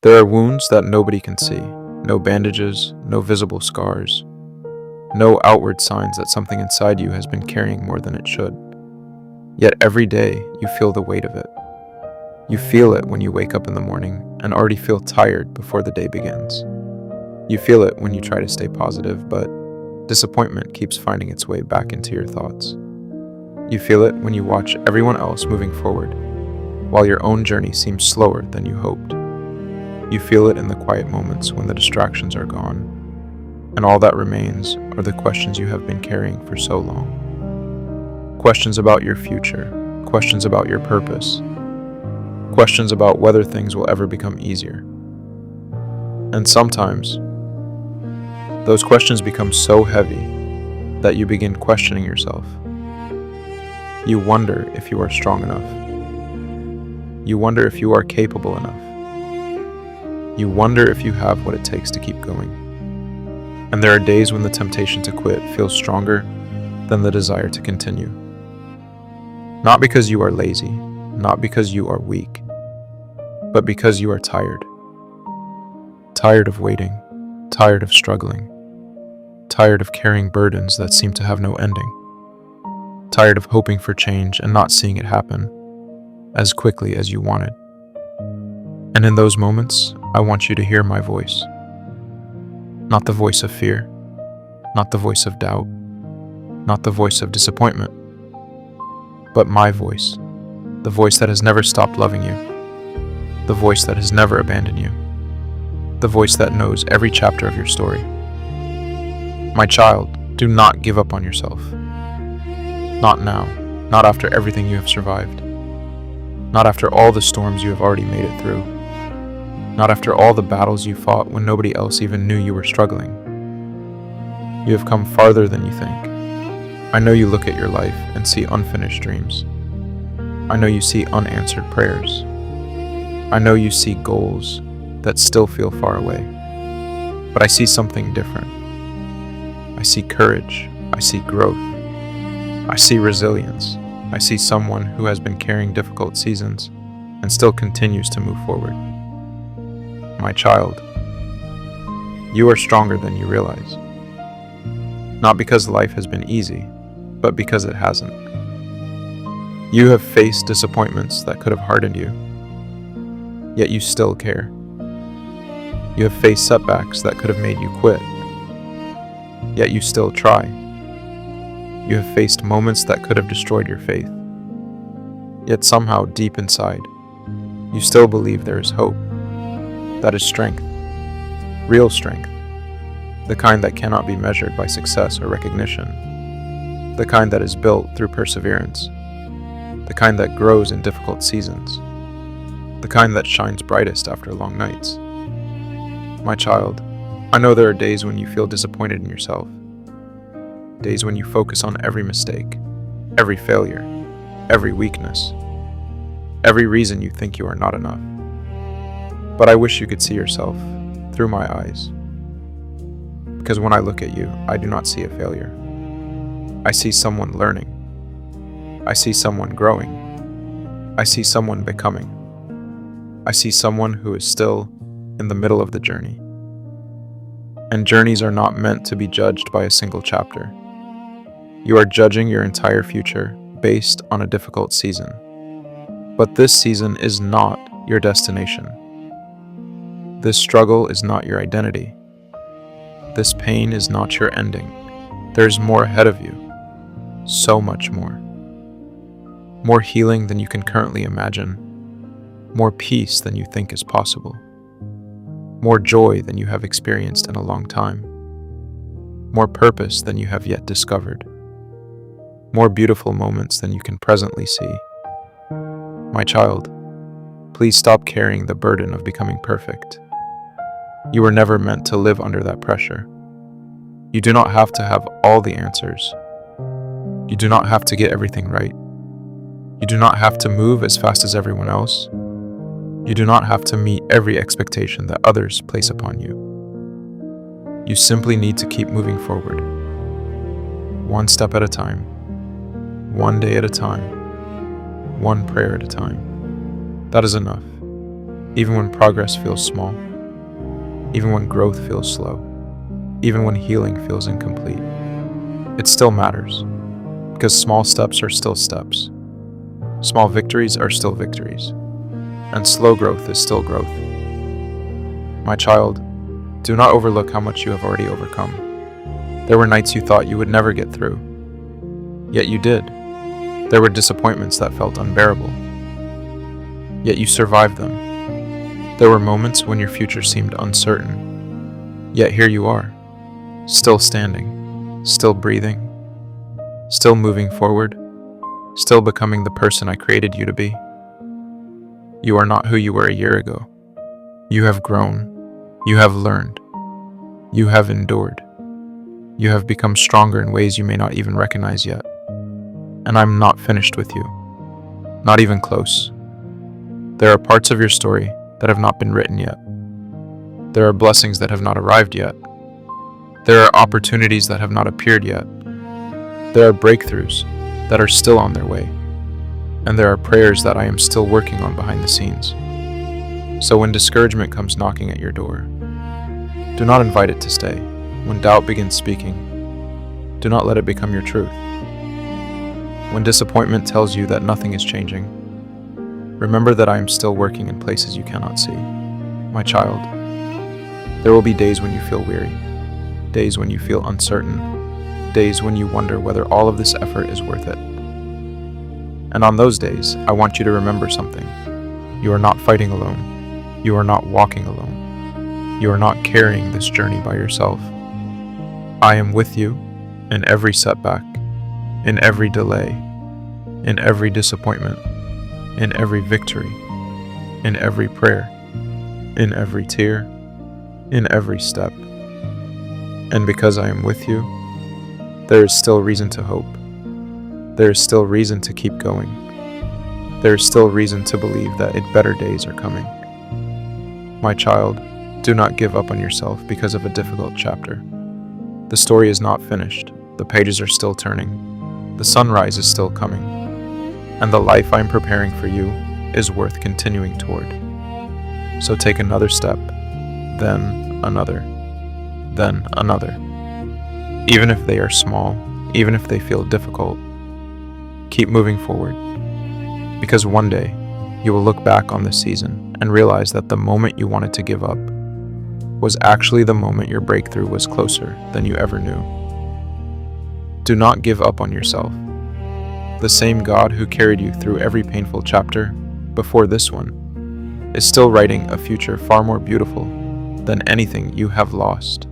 There are wounds that nobody can see, no bandages, no visible scars, no outward signs that something inside you has been carrying more than it should. Yet every day you feel the weight of it. You feel it when you wake up in the morning and already feel tired before the day begins. You feel it when you try to stay positive, but disappointment keeps finding its way back into your thoughts. You feel it when you watch everyone else moving forward, while your own journey seems slower than you hoped. You feel it in the quiet moments when the distractions are gone, and all that remains are the questions you have been carrying for so long. Questions about your future, questions about your purpose, questions about whether things will ever become easier. And sometimes, those questions become so heavy that you begin questioning yourself. You wonder if you are strong enough. You wonder if you are capable enough. You wonder if you have what it takes to keep going. And there are days when the temptation to quit feels stronger than the desire to continue. Not because you are lazy, not because you are weak, but because you are tired. Tired of waiting, tired of struggling, tired of carrying burdens that seem to have no ending, tired of hoping for change and not seeing it happen as quickly as you wanted. And in those moments, I want you to hear my voice. Not the voice of fear, not the voice of doubt, not the voice of disappointment, but my voice, the voice that has never stopped loving you, the voice that has never abandoned you, the voice that knows every chapter of your story. My child, do not give up on yourself. Not now, not after everything you have survived, not after all the storms you have already made it through, not after all the battles you fought when nobody else even knew you were struggling. You have come farther than you think. I know you look at your life and see unfinished dreams. I know you see unanswered prayers. I know you see goals that still feel far away. But I see something different. I see courage. I see growth. I see resilience. I see someone who has been carrying difficult seasons and still continues to move forward. My child, you are stronger than you realize. Not because life has been easy, but because it hasn't. You have faced disappointments that could have hardened you, yet you still care. You have faced setbacks that could have made you quit, yet you still try. You have faced moments that could have destroyed your faith, yet somehow deep inside, you still believe there is hope. That is strength, real strength, the kind that cannot be measured by success or recognition, the kind that is built through perseverance, the kind that grows in difficult seasons, the kind that shines brightest after long nights. My child, I know there are days when you feel disappointed in yourself, days when you focus on every mistake, every failure, every weakness, every reason you think you are not enough. But I wish you could see yourself through my eyes. Because when I look at you, I do not see a failure. I see someone learning. I see someone growing. I see someone becoming. I see someone who is still in the middle of the journey. And journeys are not meant to be judged by a single chapter. You are judging your entire future based on a difficult season. But this season is not your destination. This struggle is not your identity. This pain is not your ending. There is more ahead of you. So much more. More healing than you can currently imagine. More peace than you think is possible. More joy than you have experienced in a long time. More purpose than you have yet discovered. More beautiful moments than you can presently see. My child, please stop carrying the burden of becoming perfect. You were never meant to live under that pressure. You do not have to have all the answers. You do not have to get everything right. You do not have to move as fast as everyone else. You do not have to meet every expectation that others place upon you. You simply need to keep moving forward. One step at a time. One day at a time. One prayer at a time. That is enough. even when progress feels small, even when growth feels slow, even when healing feels incomplete. It still matters, because small steps are still steps. Small victories are still victories, and slow growth is still growth. My child, do not overlook how much you have already overcome. There were nights you thought you would never get through, yet you did. There were disappointments that felt unbearable, yet you survived them. There were moments when your future seemed uncertain, yet here you are, still standing, still breathing, still moving forward, still becoming the person I created you to be. You are not who you were a year ago. You have grown, you have learned, you have endured. You have become stronger in ways you may not even recognize yet. And I'm not finished with you. Not even close. There are parts of your story that have not been written yet. There are blessings that have not arrived yet. There are opportunities that have not appeared yet. There are breakthroughs that are still on their way. And there are prayers that I am still working on behind the scenes. So when discouragement comes knocking at your door, do not invite it to stay. When doubt begins speaking, do not let it become your truth. When disappointment tells you that nothing is changing, remember that I am still working in places you cannot see. My child, there will be days when you feel weary, days when you feel uncertain, days when you wonder whether all of this effort is worth it. And on those days, I want you to remember something. You are not fighting alone. You are not walking alone. You are not carrying this journey by yourself. I am with you in every setback, in every delay, in every disappointment, in every victory, in every prayer, in every tear, in every step. And because I am with you, there is still reason to hope. There is still reason to keep going. There is still reason to believe that better days are coming. My child, do not give up on yourself because of a difficult chapter. The story is not finished. The pages are still turning. The sunrise is still coming. And the life I am preparing for you is worth continuing toward. So take another step, then another, then another. Even if they are small, even if they feel difficult, keep moving forward. Because one day, you will look back on this season and realize that the moment you wanted to give up was actually the moment your breakthrough was closer than you ever knew. Do not give up on yourself. The same God who carried you through every painful chapter before this one is still writing a future far more beautiful than anything you have lost.